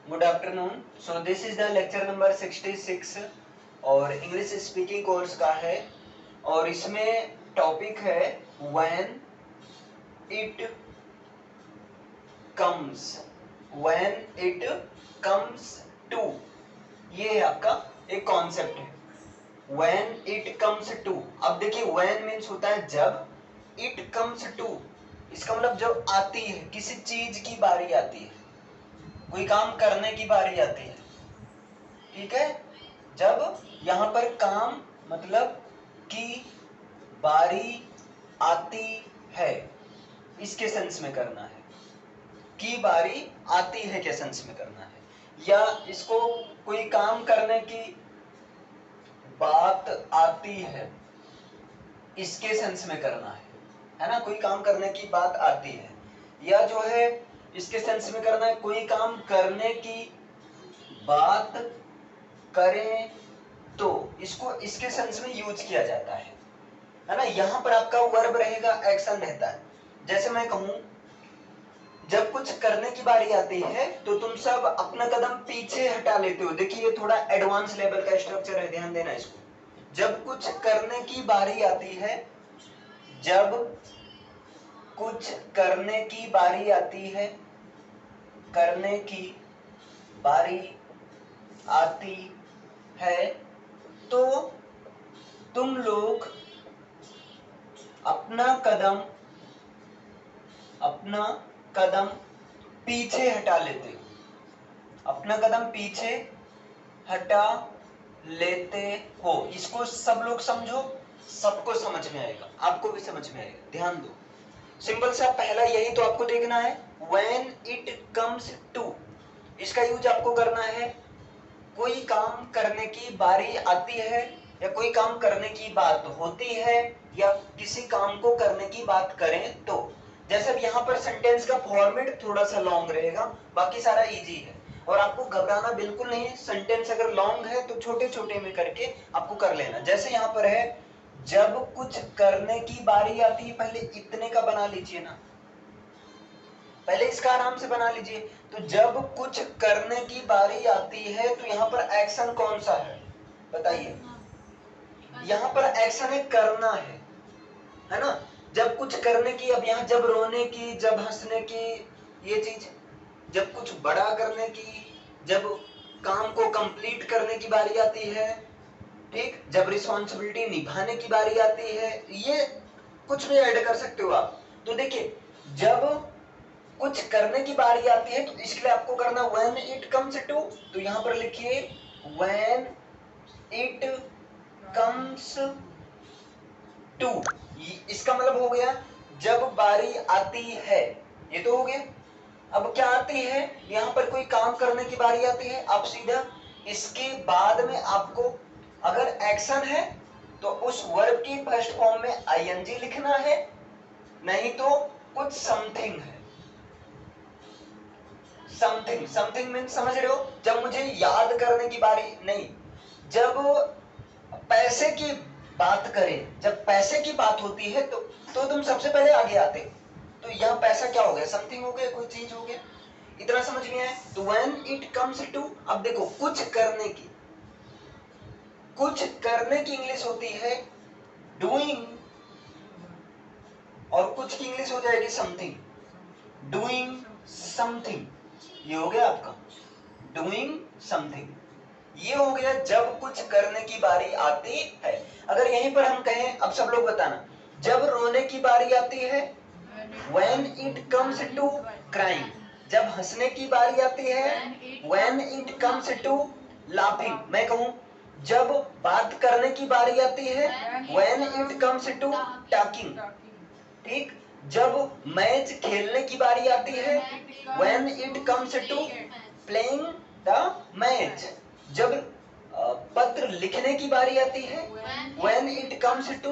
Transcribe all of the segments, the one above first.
Good afternoon. So this is the lecture number 66 और English speaking course का है और इसमें टॉपिक है when it comes, when it comes to. ये है आपका एक कॉन्सेप्ट है, व्हेन इट कम्स टू। अब देखिए व्हेन मीन्स होता है जब, इट कम्स टू इसका मतलब जब आती है, किसी चीज की बारी आती है, कोई काम करने की बारी आती है, ठीक है। जब यहां पर काम मतलब की बारी आती है, इसके सेंस में करना है, की बारी आती है के सेंस में करना है, या इसको कोई काम करने की बात आती है इसके सेंस में करना है ना। कोई काम करने की बात आती है, या जो है इसके सेंस में करना है कोई काम करने की बात करें तो इसको इसके सेंस में यूज किया जाता है ना। यहां पर आपका वर्ब रहेगा, एक्शन रहता है। जैसे मैं कहूं जब कुछ करने की बारी आती है तो तुम सब अपना कदम पीछे हटा लेते हो। देखिए ये थोड़ा एडवांस लेवल का स्ट्रक्चर है, ध्यान देना इसको। जब कुछ करने की बारी आती है, जब कुछ करने की बारी आती है, करने की बारी आती है तो तुम लोग अपना कदम पीछे हटा लेते हो, अपना कदम पीछे हटा लेते हो। इसको सब लोग समझो, सबको समझ में आएगा, आपको भी समझ में आएगा, ध्यान दो। सिंपल सा पहला यही तो आपको देखना है, व्हेन इट कम्स टू। इसका यूज आपको करना है कोई काम करने की बारी आती है, या कोई काम करने की बात होती है, या किसी काम को करने की बात करें तो। जैसे अब यहाँ पर सेंटेंस का फॉर्मेट थोड़ा सा लॉन्ग रहेगा, बाकी सारा इजी है और आपको घबराना बिल्कुल नहीं है। सेंटेंस अगर लॉन्ग है तो छोटे छोटे में करके आपको कर लेना। जैसे यहाँ पर है, जब कुछ करने की बारी आती है, पहले इतने का बना लीजिए ना, पहले इसका आराम से बना लीजिए। तो जब कुछ करने की बारी आती है तो यहाँ पर एक्शन कौन सा है बताइए। यहाँ पर एक्शन है करना है ना। जब कुछ करने की, अब यहाँ जब रोने की, जब हंसने की, ये चीज, जब कुछ बड़ा करने की, जब काम को कंप्लीट करने की बारी आती है, ठीक, जब रिस्पॉन्सिबिलिटी निभाने की बारी आती है, ये कुछ भी ऐड कर सकते हो आप। तो देखिए जब कुछ करने की बारी आती है तो इसके लिए आपको करना व्हेन इट कम्स टू। तो यहां पर लिखिए व्हेन इट कम्स टू। इसका मतलब हो गया जब बारी आती है, ये तो हो गया। अब क्या आती है, यहां पर कोई काम करने की बारी आती है, आप सीधा इसके बाद में आपको अगर एक्शन है तो उस वर्ब की फर्स्ट फॉर्म में आईएनजी लिखना है, नहीं तो कुछ समथिंग है। समथिंग, समथिंग मीन्स समझ रहे हो, जब मुझे याद करने की बारी नहीं, जब पैसे की बात करें, जब पैसे की बात होती है तो तुम सबसे पहले आगे आते। तो यह पैसा क्या हो गया, समथिंग हो गया, कोई चीज हो गया। इतना समझ में आया। तो व्हेन इट कम्स टू, अब देखो कुछ करने की, कुछ करने की इंग्लिश होती है डूइंग, और कुछ की इंग्लिश हो जाएगी समथिंग, डूइंग समथिंग। ये हो गया आपका डूइंग समथिंग। ये हो गया जब कुछ करने की बारी आती है। अगर यहीं पर हम कहें, अब सब लोग बताना, जब रोने की बारी आती है when it comes to crying, जब हंसने की बारी आती है when it comes to laughing. मैं कहूं जब बात करने की बारी आती है when it comes to talking, ठीक। जब मैच खेलने की बारी आती है when it comes to playing the match, जब पत्र लिखने की बारी आती है when it comes to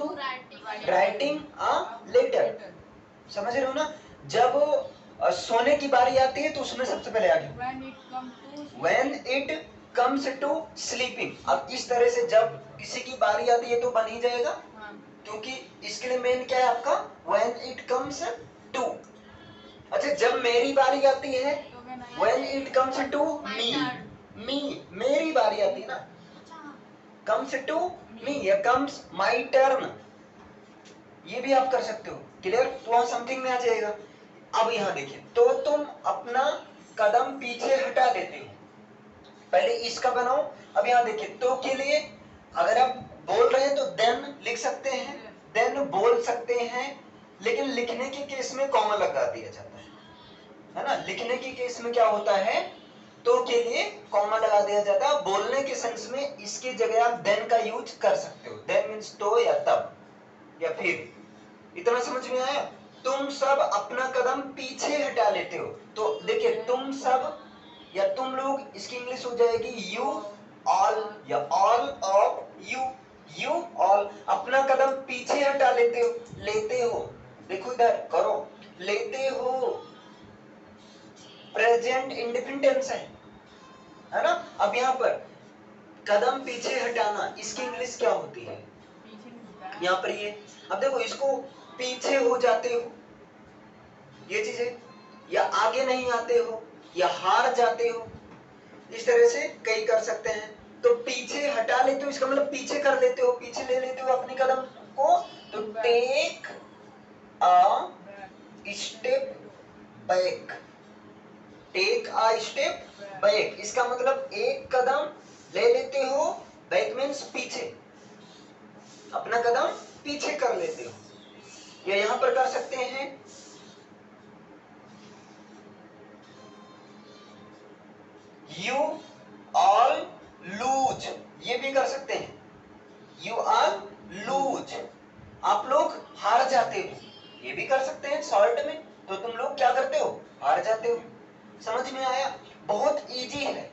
writing a letter. समझ रहे हो ना। जब सोने की बारी आती है तो उसमें सबसे पहले आ गया when it comes to sleeping. अब इस तरह से जब किसी की बारी आती है तो बन ही जाएगा, क्योंकि इसके लिए मेन क्या है आपका व्हेन इट कम्स टू। अच्छा जब मेरी बारी आती है When it comes to me, मेरी बारी आती है ना, comes to me या comes my turn, ये भी आप कर सकते हो। क्लियर? तो वहां समथिंग में आ जाएगा। अब यहाँ देखिए, तो तुम अपना कदम पीछे हटा लेते हो, पहले इसका बनाओ। अब यहाँ देखिए, तो के लिए अगर आप बोल रहे हैं तो देन लिख सकते हैं, देन बोल सकते हैं, लेकिन लिखने के केस में कॉमा लगा दिया जाता है ना। लिखने के केस में क्या होता है, तो के लिए कॉमा लगा दिया जाता है। बोलने के सेंस में इसकी जगह आप देन का यूज कर सकते हो। देन मीन्स तो या तब या फिर। इतना समझ में आया? तुम सब अपना कदम पीछे हटा लेते हो, तो देखिए तुम सब या तुम लोग, इसकी इंग्लिश हो जाएगी यू ऑल या all of you. You all अपना कदम पीछे हटा लेते हो, लेते हो, देखो इधर करो, लेते हो, प्रेजेंट इंडिपेंडेंस है ना। अब यहाँ पर कदम पीछे हटाना, इसकी इंग्लिश क्या होती है? यहाँ पर ये, अब देखो इसको पीछे हो जाते हो, ये चीजें, या आगे नहीं आते हो, या हार जाते हो, इस तरह से कई कर सकते हैं। तो पीछे हटा लेते हो, इसका मतलब पीछे कर लेते हो, पीछे ले लेते हो अपने कदम को, तो take a step back, take a step back, इसका मतलब एक कदम ले लेते हो, बैक मीन्स पीछे, अपना कदम पीछे कर लेते हो। या यहां पर कर सकते हैं यू ऑल लूज, ये भी कर सकते हैं, यू ऑल लूज, आप लोग हार जाते हो, ये भी कर सकते हैं शॉर्ट में। तो तुम लोग क्या करते हो? हार जाते हो। समझ में आया? बहुत इजी है,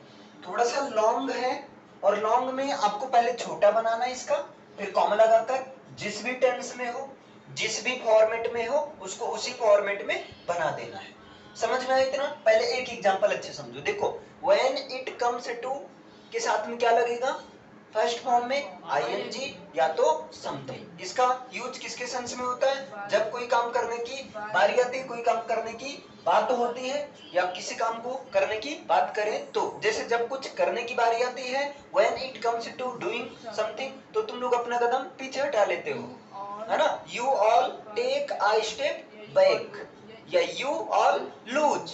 थोड़ा सा लॉन्ग है, और लॉन्ग में आपको पहले छोटा बनाना है इसका, फिर कॉमा लगाकर जिस भी टेंस में हो, जिस भी फॉर्मेट में हो, उसको उसी फॉर्मेट में बना देना है। समझ में आया इतना? पहले एक एग्जांपल अच्छे समझो। देखो व्हेन इट कम्स टू के साथ में क्या लगेगा? फर्स्ट फॉर्म में आईएनजी या तो समथिंग। इसका यूज किसके सेंस में होता है? जब कोई काम करने की बारी आती है, कोई काम करने की बात होती है, या किसी काम को करने की बात करें तो, जैसे जब कुछ करने की बारी आती है, when it comes to doing something, तो तुम लोग अपना कदम पीछे हटा लेते हो, है ना। You all take a step back, या यू ऑल लूज,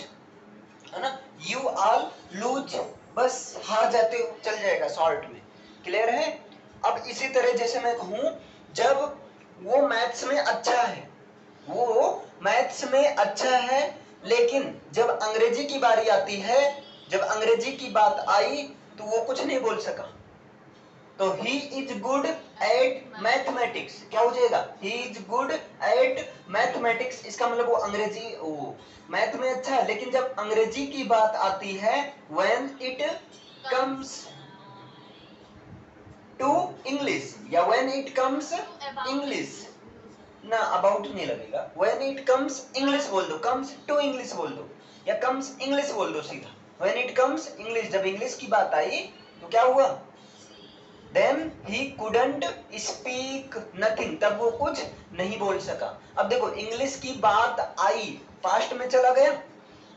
है ना, यू ऑल लूज, बस हार जाते हो, चल जाएगा शॉर्ट में। क्लियर है? अब इसी तरह जैसे मैं कहूं, जब वो मैथ्स में अच्छा है, वो मैथ्स में अच्छा है, लेकिन जब अंग्रेजी की बारी आती है, जब अंग्रेजी की बात आई, तो वो कुछ नहीं बोल सका, तो he is good at mathematics, क्या हो जाएगा? He is good at mathematics, इसका मतलब वो अंग्रेजी, वो मैथ में अच्छा है, लेकिन जब अंग्रेजी की बात आती है, when it comes to English, या व्हेन इट कम्स इंग्लिश, ना अबाउट नहीं लगेगा, व्हेन इट कम्स इंग्लिश बोल दो, कम्स टू इंग्लिश बोल दो, या कम्स इंग्लिश बोल दो सीधा। व्हेन इट कम्स इंग्लिश, जब इंग्लिश की बात आई तो क्या हुआ? Then he couldn't speak nothing, तब वो कुछ नहीं बोल सका। अब देखो इंग्लिश की बात आई, पास्ट में चला गया,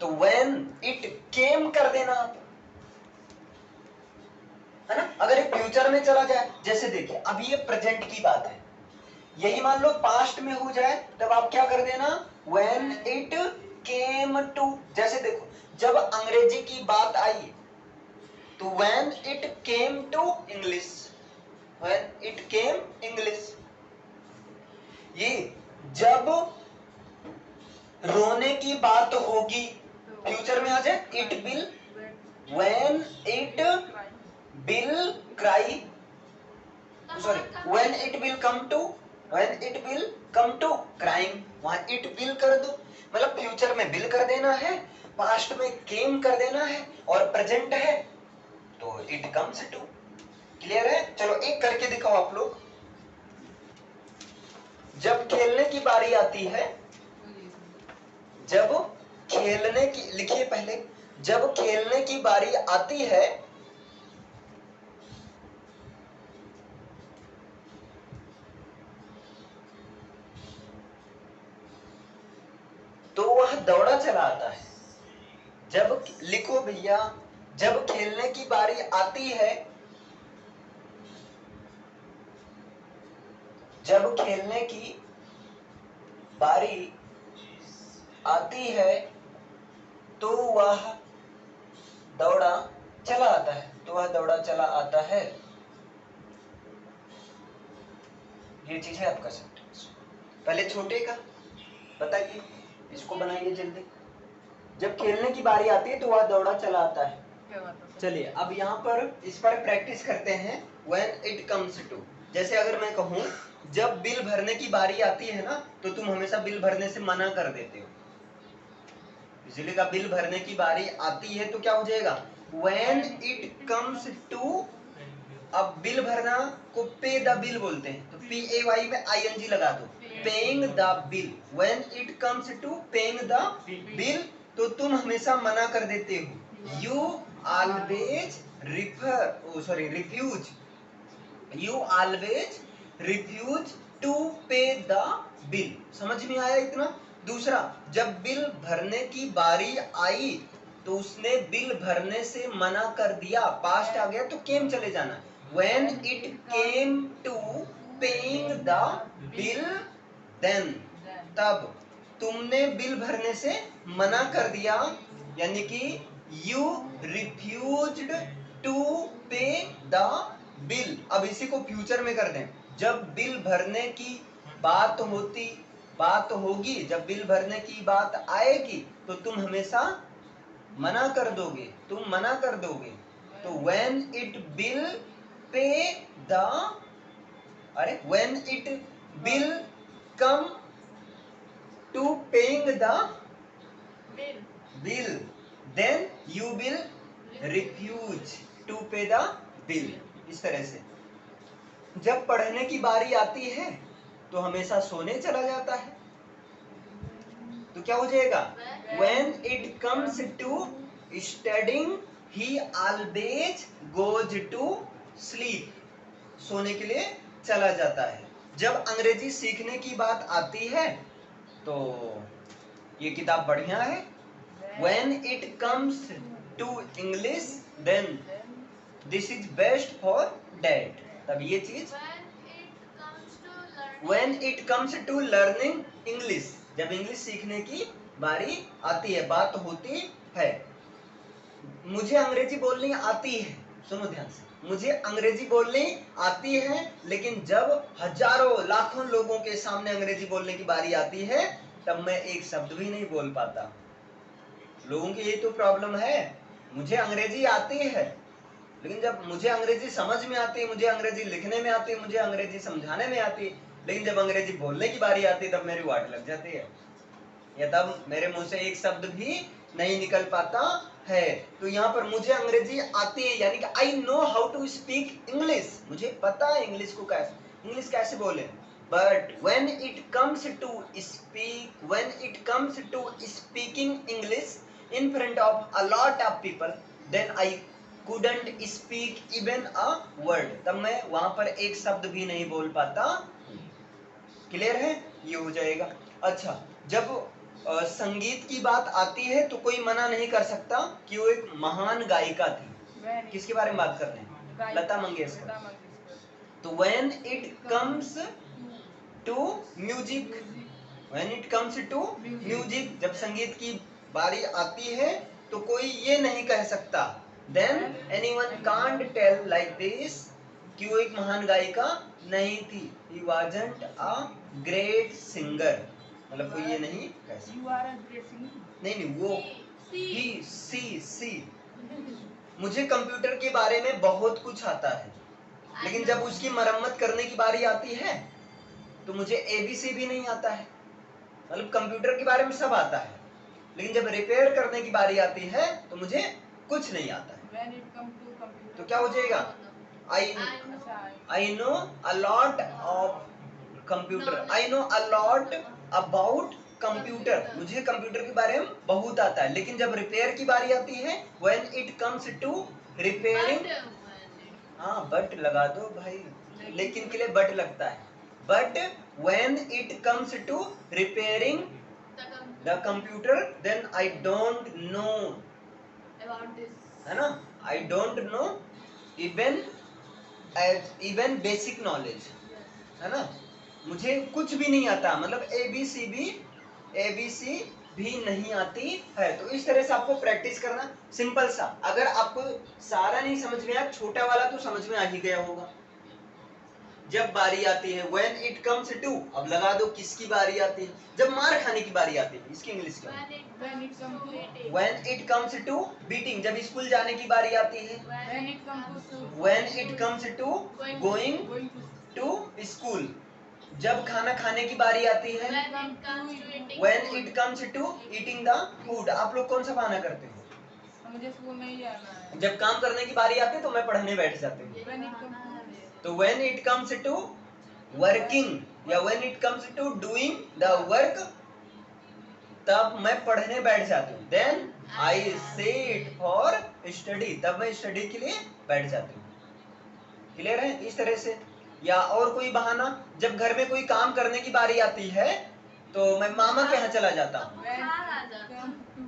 तो when it came कर देना आप, है ना। अगर ये फ्यूचर में चला जाए, जैसे देखिए अभी ये प्रेजेंट की बात है, यही मान लो पास्ट में हो जाए, तब आप क्या कर देना? when it came to, जैसे देखो जब अंग्रेजी की बात आई, तो when it came to English, when it came English, ये जब रोने की बात होगी, फ्यूचर में आ जाए, it will, when it will cry, sorry, when it will come to, when it will come to crying, वहां it will कर दो, मतलब फ्यूचर में will कर देना है, पास्ट में came कर देना है, और प्रेजेंट है तो it comes to। क्लियर है? चलो एक करके दिखाओ आप लोग। जब खेलने की बारी आती है, जब खेलने की, लिखिए पहले, जब खेलने की बारी आती है, तो वह दौड़ा चला आता है। जब लिखो भैया, जब खेलने की बारी आती है, जब खेलने की बारी आती है तो वह दौड़ा चला आता है, तो वह दौड़ा चला आता है। ये चीज है आपका सेंटेंस। पहले छोटे का बताइए, इसको बनाइए जल्दी। जब खेलने की बारी आती है तो वह दौड़ा चला आता है। चलिए अब यहाँ पर इस पर प्रैक्टिस करते हैं। When it comes to, जैसे अगर मैं कहूँ जब बिल भरने की बारी आती है ना, तो तुम हमेशा बिल भरने से मना कर देते हो। बिजली का बिल भरने की बारी आती है तो क्या हो जाएगा, When it comes to। अब बिल भरना को पे द बिल बोलते हैं, तो PAY में ING लगा दो, paying the bill. When it comes to paying the bill, तो तुम हमेशा मना कर देते हो। You always refuse to pay the bill। समझ में आया इतना? दूसरा, जब बिल भरने की बारी आई तो उसने बिल भरने से मना कर दिया, पास्ट आ गया तो केम चले जाना। When it came to paying the bill, then, तब तुमने बिल भरने से मना कर दिया, यानी कि you refused to pay the bill। अब इसी को फ्यूचर में कर दें, जब बिल भरने की बात होगी, जब बिल भरने की बात आएगी तो तुम हमेशा मना कर दोगे, तो when it bill pay the, when it bill come to paying the bill, then you will refuse to pay the bill। इस तरह से जब पढ़ने की बारी आती है तो हमेशा सोने चला जाता है, तो क्या हो जाएगा, when it comes to studying he always goes to sleep। सोने के लिए चला जाता है। जब अंग्रेजी सीखने की बात आती है तो ये किताब बढ़िया है। When it comes to English, then this is best for dad। तब ये चीज, When it comes to learning English, जब इंग्लिश सीखने की बारी आती है, बात होती है। मुझे अंग्रेजी बोलनी आती है, सुनो ध्यान से, मुझे अंग्रेजी बोलनी आती है, लेकिन जब हजारों लाखों लोगों के सामने अंग्रेजी बोलने की बारी आती है तब मैं एक शब्द भी नहीं बोल पाता। लोगों की यही तो प्रॉब्लम है। मुझे अंग्रेजी आती है, लेकिन जब मुझे अंग्रेजी समझ में आती है, मुझे अंग्रेजी लिखने में आती है, मुझे अंग्रेजी समझाने में आती है, लेकिन जब अंग्रेजी बोलने की बारी आती है तब मेरी वाट लग जाती है, या तब मेरे मुंह से एक शब्द भी नहीं निकल पाता है। तो यहाँ पर मुझे अंग्रेजी आती है, यानी कि I know how to speak English, मुझे पता है इंग्लिश कैसे बोले। But when it comes to speaking English in front of a lot of people, then I couldn't speak even a word। तब मैं वहां पर एक शब्द भी नहीं बोल पाता। क्लियर है? ये हो जाएगा। अच्छा, जब संगीत की बात आती है तो कोई मना नहीं कर सकता कि वो एक महान गायिका थी। किसके बारे में बात कर रहे हैं? लता मंगेशकर। तो when it comes to music, जब संगीत की बारी आती है तो कोई ये नहीं कह सकता, then anyone can't tell like this, कि वो एक महान गायिका नहीं थी। He wasn't a great singer, मतलब कोई ये नहीं कह सकता। नहीं, वो सी। मुझे कंप्यूटर के बारे में बहुत कुछ आता है, लेकिन जब उसकी मरम्मत करने की बारी आती है तो मुझे ABC भी नहीं आता है। मतलब कंप्यूटर के बारे में सब आता है, लेकिन जब रिपेयर करने की बारी आती है तो मुझे कुछ नहीं आता है। तो क्या हो जाएगा, I know a lot of computer, I know a lot about computer, मुझे कंप्यूटर के बारे में बहुत आता है, लेकिन जब रिपेयर की बारी आती है, when it comes to repairing, हाँ बट लगा दो भाई, लेकिन के लिए बट लगता है। But when it comes to repairing the computer, then I don't know about this. है ना, I don't know even basic knowledge, है ना, मुझे कुछ भी नहीं आता, मतलब एबीसी भी नहीं आती है। तो इस तरह से आपको प्रैक्टिस करना, सिंपल सा। अगर आपको सारा नहीं समझ में आया, छोटा वाला तो समझ में आ ही गया होगा। जब बारी आती है when it comes to, अब लगा दो किसकी बारी आती है, जब मार खाने की बारी आती है, इसकी इंग्लिश क्या है? when it comes to beating, जब स्कूल जाने की बारी आती है when it comes to going to school, जब खाना खाने की बारी आती है when it comes to eating the food। आप लोग कौन सा बहाना करते हो? मुझे स्कूल नहीं जाना है। जब काम करने की बारी आती है तो मैं पढ़ने बैठ जाती हूँ। तो when it comes to working या when it comes to doing the work, तब मैं पढ़ने बैठ जाती हूँ। then I sit for study, तब मैं स्टडी के लिए बैठ जाती हूँ। क्लियर है? इस तरह से। या और कोई बहाना, जब घर में कोई काम करने की बारी आती है तो मैं मामा के यहाँ चला जाता हूँ,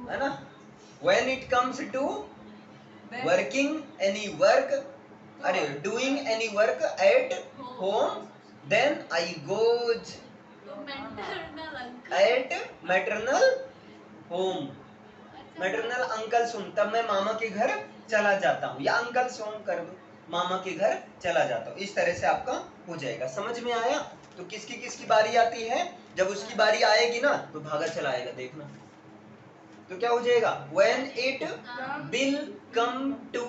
है ना। when it comes to working any work, अरे doing any work at home, then I goes at maternal home, maternal uncle's home, तब मैं मामा के घर चला जाता हूँ, या uncle's home कर दो, मामा के घर चला जाता हूँ। इस तरह से आपका हो जाएगा। समझ में आया? तो किसकी किसकी बारी आती है, जब उसकी बारी आएगी ना तो भागा चलाएगा, देखना। तो क्या हो जाएगा? when it will come to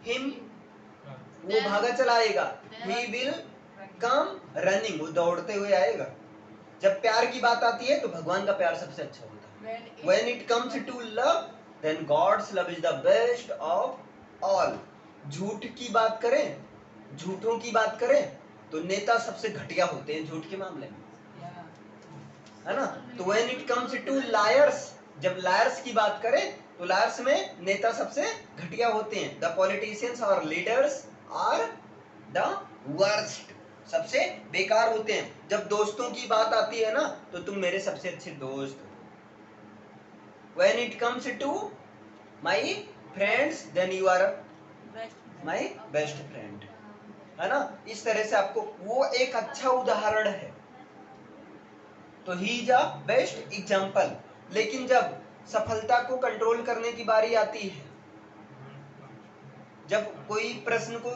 him, वो भागा चलाएगा। he will come running, वो दौड़ते हुए आएगा। जब प्यार की बात आती है तो भगवान का प्यार सबसे अच्छा होता है। when it comes to love, then God's love is the best of all। झूठ की बात करें, झूठों की बात करें तो नेता सबसे घटिया होते हैं झूठ के मामले में, है ना। तो when it comes to liars, जब लायर्स की बात करें तो लायर्स में नेता सबसे घटिया होते हैं। द पॉलिटिशियंस और लीडर्स आर द वर्स्ट, सबसे बेकार होते हैं। जब दोस्तों की बात आती है ना तो तुम मेरे सबसे अच्छे दोस्त हो। when it comes to my friends, then you are my best friend, है ना। इस तरह से आपको, वो एक अच्छा उदाहरण है, तो he is a best example. लेकिन जब सफलता को कंट्रोल करने की बारी आती है, जब कोई प्रश्न को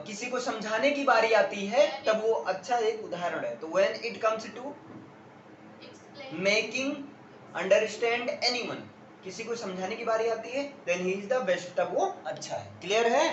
किसी को समझाने की बारी आती है, तब वो अच्छा एक उदाहरण है। तो when it comes to making understand anyone, किसी को समझाने की बारी आती है, then he is the best, तब वो अच्छा है। क्लियर है?